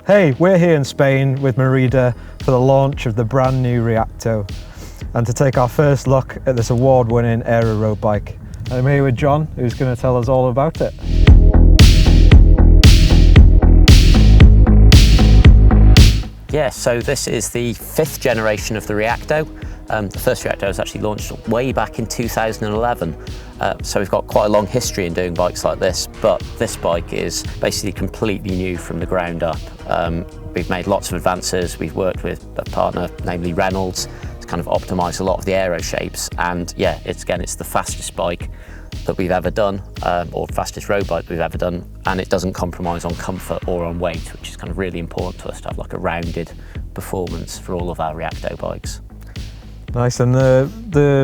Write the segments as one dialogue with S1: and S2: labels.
S1: Hey, we're here in Spain with Merida for the launch of the brand new Reacto and to take our first look at this award-winning aero road bike. I'm here with John, who's going to tell us all about it.
S2: Yeah, so this is the 5th generation of the Reacto. The first Reacto was actually launched way back in 2011. So we've got quite a long history in doing bikes like this, but this bike is basically completely new from the ground up. We've made lots of advances. We've worked with a partner, namely Reynolds, to kind of optimise a lot of the aero shapes. And yeah, it's the fastest bike that we've ever done, or fastest road bike we've ever done, and it doesn't compromise on comfort or on weight, which is kind of really important to us to have like a rounded performance for all of our Reacto bikes.
S1: Nice, and the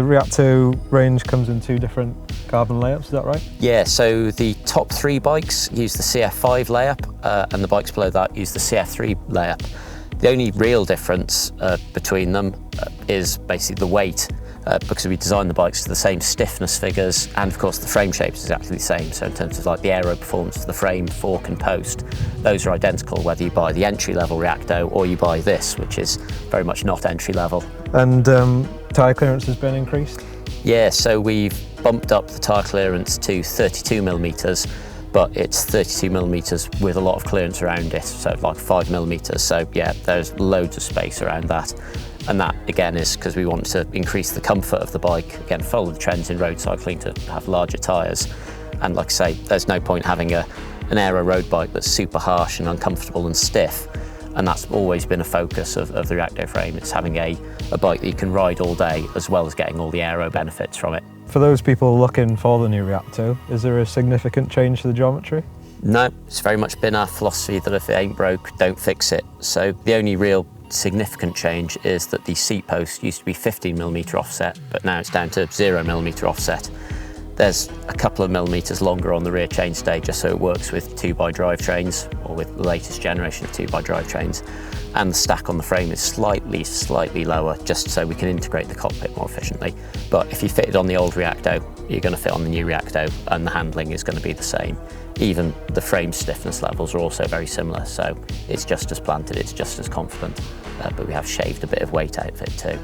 S1: Reacto range comes in 2 different carbon layups, is that right?
S2: Yeah, so the top 3 bikes use the CF5 layup, and the bikes below that use the CF3 layup. The only real difference between them is basically the weight, because we designed the bikes to the same stiffness figures, and of course the frame shape is exactly the same. So in terms of like the aero performance of the frame, fork and post, those are identical whether you buy the entry-level Reacto or you buy this, which is very much not entry-level.
S1: And tyre clearance has been increased?
S2: Yeah, so we've bumped up the tyre clearance to 32mm, but it's 32mm with a lot of clearance around it, so like 5mm. So yeah, there's loads of space around that. And that again is because we want to increase the comfort of the bike, again follow the trends in road cycling to have larger tyres. And like I say, there's no point having an aero road bike that's super harsh and uncomfortable and stiff. And that's always been a focus of the Reacto frame. It's having a bike that you can ride all day as well as getting all the aero benefits from it.
S1: For those people looking for the new Reacto, is there a significant change to the geometry?
S2: No, it's very much been our philosophy that if it ain't broke, don't fix it. So the only real significant change is that the seat post used to be 15mm offset, but now it's down to 0mm offset. There's a couple of millimetres longer on the rear chainstay just so it works with 2x drivetrains, or with the latest generation of 2x drivetrains. And the stack on the frame is slightly lower, just so we can integrate the cockpit more efficiently. But if you fit it on the old Reacto, you're going to fit on the new Reacto, and the handling is going to be the same. Even the frame stiffness levels are also very similar, so it's just as planted, it's just as confident, but we have shaved a bit of weight out of it too.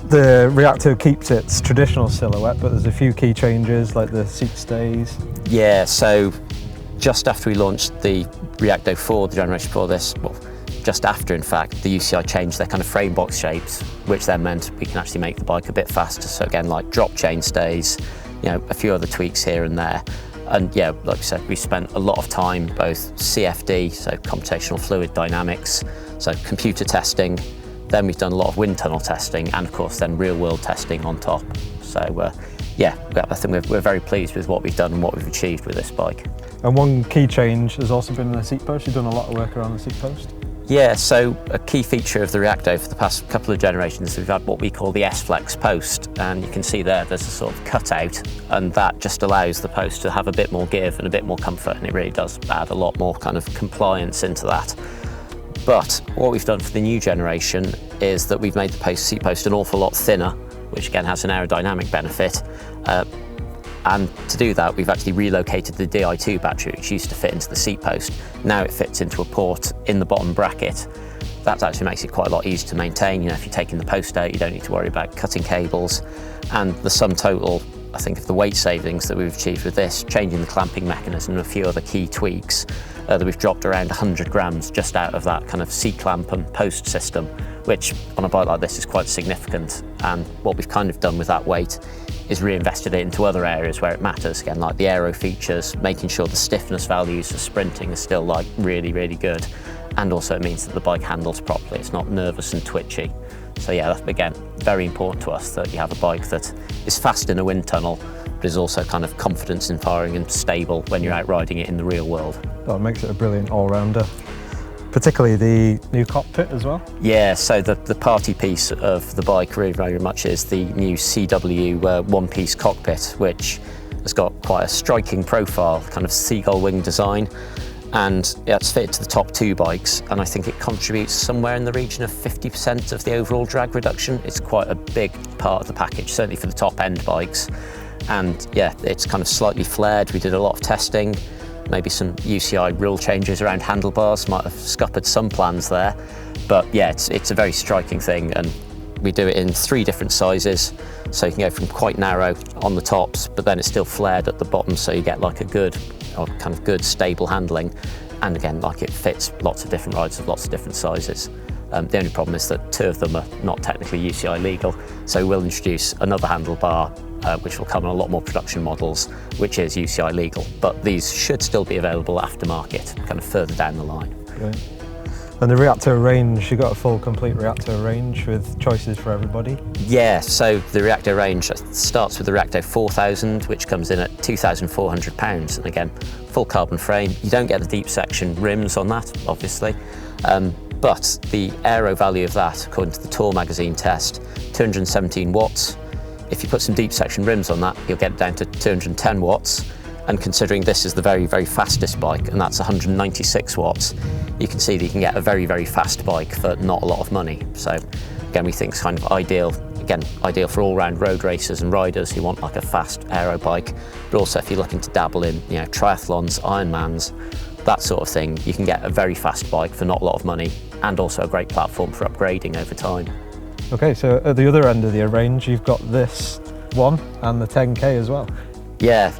S1: The Reacto keeps its traditional silhouette, but there's a few key changes like the seat stays.
S2: Yeah, so just after we launched the Reacto 4, the generation before this, well, just after in fact, the UCI changed their kind of frame box shapes, which then meant we can actually make the bike a bit faster. So again, like drop chain stays, you know, a few other tweaks here and there. And yeah, like I said, we spent a lot of time, both CFD, so computational fluid dynamics, so computer testing. Then we've done a lot of wind tunnel testing, and of course then real world testing on top. So yeah, I think we're very pleased with what we've done and what we've achieved with this bike.
S1: And one key change has also been the seat post. You've done a lot of work around the seat post.
S2: Yeah, so a key feature of the Reacto for the past couple of generations, we've had what we call the S-Flex post, and you can see there's a sort of cutout, and that just allows the post to have a bit more give and a bit more comfort, and it really does add a lot more kind of compliance into that. But what we've done for the new generation is that we've made the seat post an awful lot thinner, which again has an aerodynamic benefit. And to do that, we've actually relocated the Di2 battery, which used to fit into the seat post. Now it fits into a port in the bottom bracket. That actually makes it quite a lot easier to maintain. You know, if you're taking the post out, you don't need to worry about cutting cables. And the sum total, I think, of the weight savings that we've achieved with this, changing the clamping mechanism and a few other key tweaks, that we've dropped around 100 grams just out of that kind of seat clamp and post system, which on a bike like this is quite significant. And what we've kind of done with that weight is reinvested it into other areas where it matters, again, like the aero features, making sure the stiffness values for sprinting are still like really good. And also it means that the bike handles properly, it's not nervous and twitchy. So yeah, that's again, very important to us that you have a bike that is fast in a wind tunnel, but is also kind of confidence inspiring and stable when you're out riding it in the real world.
S1: That makes it a brilliant all-rounder. Particularly the new cockpit as well?
S2: Yeah, so the party piece of the bike really very much is the new CW one-piece cockpit, which has got quite a striking profile, kind of seagull wing design, and it's fitted to the top 2 bikes, and I think it contributes somewhere in the region of 50% of the overall drag reduction. It's quite a big part of the package, certainly for the top end bikes. And yeah, it's kind of slightly flared. We did a lot of testing. maybe some UCI rule changes around handlebars might have scuppered some plans there. But yeah, it's a very striking thing, and we do it in 3 different sizes. So you can go from quite narrow on the tops, but then it's still flared at the bottom, so you get like a good, or kind of good stable handling. And again, like it fits lots of different riders of lots of different sizes. The only problem is that 2 of them are not technically UCI legal, so we'll introduce another handlebar which will come in a lot more production models, which is UCI legal. But these should still be available aftermarket, kind of further down the line.
S1: Great. And the Reacto range, you got a full complete Reacto range with choices for everybody?
S2: Yeah, so the Reacto range starts with the Reacto 4000, which comes in at £2,400. And again, full carbon frame. You don't get the deep section rims on that, obviously. But the aero value of that, according to the Tour magazine test, 217 watts. If you put some deep section rims on that, you'll get it down to 210 watts. And considering this is the very, very fastest bike, and that's 196 watts, you can see that you can get a very, very fast bike for not a lot of money. So again, we think it's kind of ideal, ideal for all-round road racers and riders who want like a fast aero bike, but also if you're looking to dabble in, you know, triathlons, Ironmans, that sort of thing, you can get a very fast bike for not a lot of money, and also a great platform for upgrading over time.
S1: Okay, so at the other end of the range, you've got this one and the 10K as well.
S2: Yeah,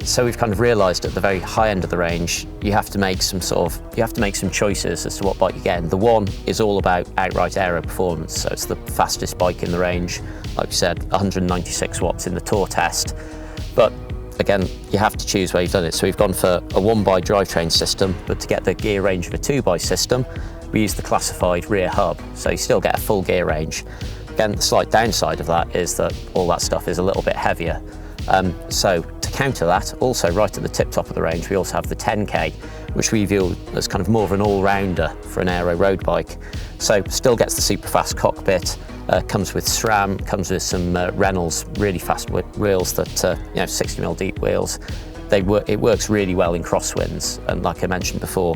S2: so we've kind of realised at the very high end of the range, you have to make some choices as to what bike you get. And the one is all about outright aero performance, so it's the fastest bike in the range. Like we said, 196 watts in the Tour test. But again, you have to choose where you've done it. So we've gone for a 1x drivetrain system, but to get the gear range of a 2x system, we use the classified rear hub. So you still get a full gear range. Again, the slight downside of that is that all that stuff is a little bit heavier. So to counter that, also right at the tip top of the range, we also have the 10K, which we view as kind of more of an all-rounder for an aero road bike. So still gets the super fast cockpit, comes with SRAM, comes with some Reynolds really fast wheels that, 60mm deep wheels. It works really well in crosswinds, and like I mentioned before,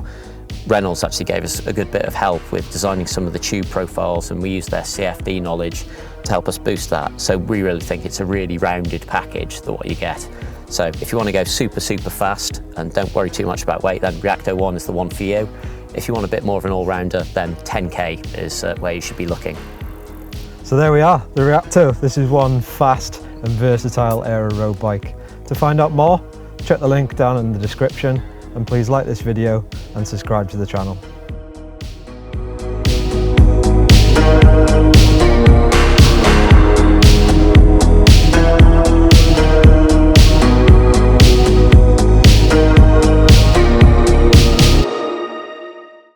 S2: Reynolds actually gave us a good bit of help with designing some of the tube profiles, and we used their CFD knowledge to help us boost that. So we really think it's a really rounded package, what you get. So if you want to go super, super fast and don't worry too much about weight, then Reacto 1 is the one for you. If you want a bit more of an all-rounder, then 10K is where you should be looking.
S1: So there we are, the Reacto. This is one fast and versatile aero road bike. To find out more, check the link down in the description, and please like this video and subscribe to the channel.